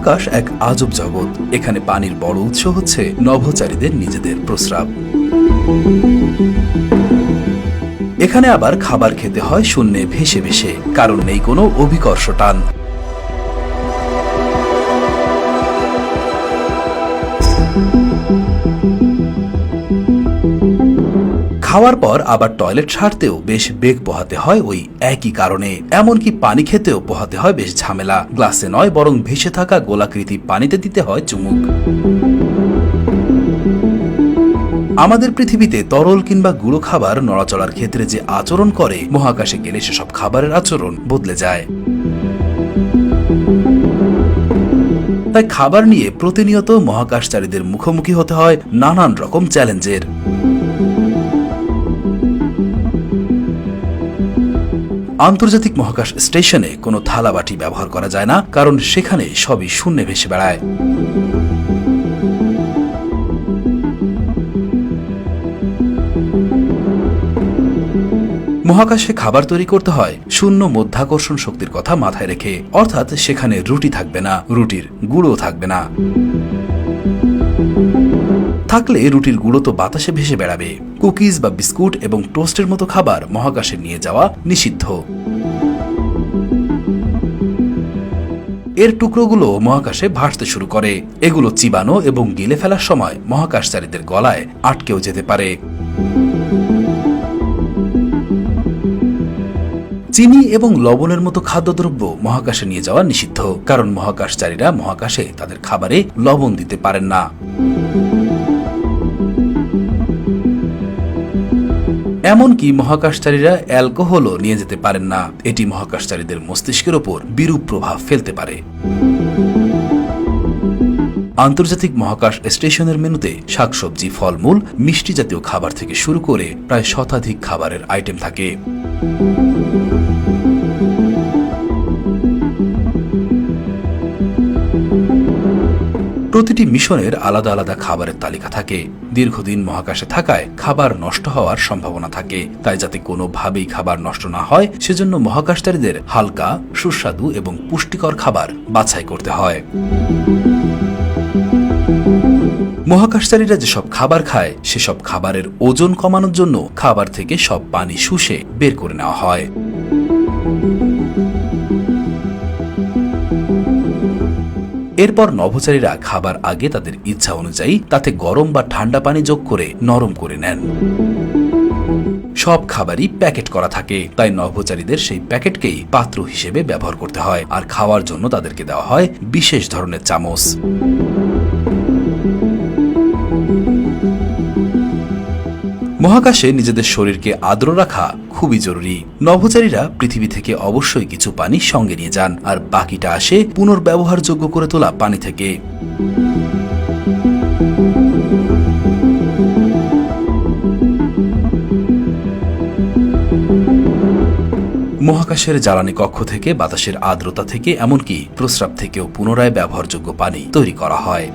মহাকাশ এক আজব জগৎ। এখানে পানির বড় উৎস হচ্ছে নভোচারীদের নিজেদের প্রস্রাব। এখানে আবার খাবার খেতে হয় শূন্যে ভেসে ভেসে, কারণ নেই কোনো অভিকর্ষ টান। খাওয়ার পর আবার টয়লেট সারতেও বেশ বেগ পোহাতে হয় ওই একই কারণে। এমনকি পানি খেতেও পোহাতে হয় বেশ ঝামেলা। গ্লাসে নয়, বরং ভেসে থাকা গোলাকৃতি পানিতে দিতে হয় চুমুক। আমাদের পৃথিবীতে তরল কিংবা গুঁড়ো খাবার নড়াচড়ার ক্ষেত্রে যে আচরণ করে, মহাকাশে গেলে সেসব খাবারের আচরণ বদলে যায়। তাই খাবার নিয়ে প্রতিনিয়ত মহাকাশচারীদের মুখোমুখি হতে হয় নানান রকম চ্যালেঞ্জের। আন্তর্জাতিক মহাকাশ স্টেশনে কোনো থালাবাটি ব্যবহার করা যায় না, কারণ সেখানে সবই শূন্যে ভেসে বেড়ায়। মহাকাশে খাবার তৈরি করতে হয় শূন্য মধ্যাকর্ষণ শক্তির কথা মাথায় রেখে, অর্থাৎ সেখানে রুটি থাকবে না, রুটির গুঁড়ো থাকবে না। থাকলে রুটির গুঁড়ো তো বাতাসে ভেসে বেড়াবে। কুকিজ বা বিস্কুট এবং টোস্টের মতো খাবার মহাকাশে নিয়ে যাওয়া নিষিদ্ধ। এর টুকরোগুলো মহাকাশে ভাসতে শুরু করে। এগুলো চিবানো এবং গিলে ফেলার সময় মহাকাশচারীদের গলায় আটকেও যেতে পারে। চিনি এবং লবণের মতো খাদ্যদ্রব্য মহাকাশে নিয়ে যাওয়া নিষিদ্ধ, কারণ মহাকাশচারীরা মহাকাশে তাদের খাবারে লবণ দিতে পারেন না। এমনকি মহাকাশচারীরা অ্যালকোহলও নিয়ে যেতে পারেন না। এটি মহাকাশচারীদের মস্তিষ্কের ওপর বিরূপ প্রভাব ফেলতে পারে। আন্তর্জাতিক মহাকাশ স্টেশনের মেনুতে শাকসবজি, ফলমূল, মিষ্টি জাতীয় খাবার থেকে শুরু করে প্রায় শতাধিক খাবারের আইটেম থাকে। প্রতিটি মিশনের আলাদা আলাদা খাবারের তালিকা থাকে। দীর্ঘদিন মহাকাশে থাকায় খাবার নষ্ট হওয়ার সম্ভাবনা থাকে। তাই যাতে কোনোভাবেই খাবার নষ্ট না হয়, সেজন্য মহাকাশচারীদের হালকা, সুস্বাদু এবং পুষ্টিকর খাবার বাছাই করতে হয়। মহাকাশচারীরা যেসব খাবার খায়, সেসব খাবারের ওজন কমানোর জন্য খাবার থেকে সব পানি শুষে বের করে নেওয়া হয়। এরপর নভোচারীরা খাবার আগে তাদের ইচ্ছা অনুযায়ী তাতে গরম বা ঠান্ডা পানি যোগ করে নরম করে নেন। সব খাবারই প্যাকেট করা থাকে, তাই নভোচারীদের সেই প্যাকেটকেই পাত্র হিসেবে ব্যবহার করতে হয়। আর খাওয়ার জন্য তাদেরকে দেওয়া হয় বিশেষ ধরনের চামচ। মহাকাশে নিজেদের শরীরকে আর্দ্র রাখা খুবই জরুরি। নভোচারীরা পৃথিবী থেকে অবশ্যই কিছু পানি সঙ্গে নিয়ে যান, আর বাকিটা আসে পুনর্ব্যবহারযোগ্য করে তোলা পানি থেকে। মহাকাশের জ্বালানি কক্ষ থেকে, বাতাসের আর্দ্রতা থেকে, এমনকি প্রস্রাব থেকেও পুনরায় ব্যবহারযোগ্য পানি তৈরি করা হয়।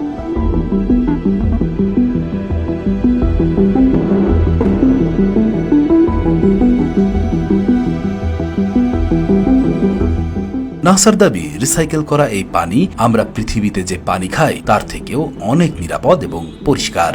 নাসার দাবি, রিসাইকেল করা এই পানি আমরা পৃথিবীতে যে পানি খাই তার থেকেও অনেক নিরাপদ এবং পরিষ্কার।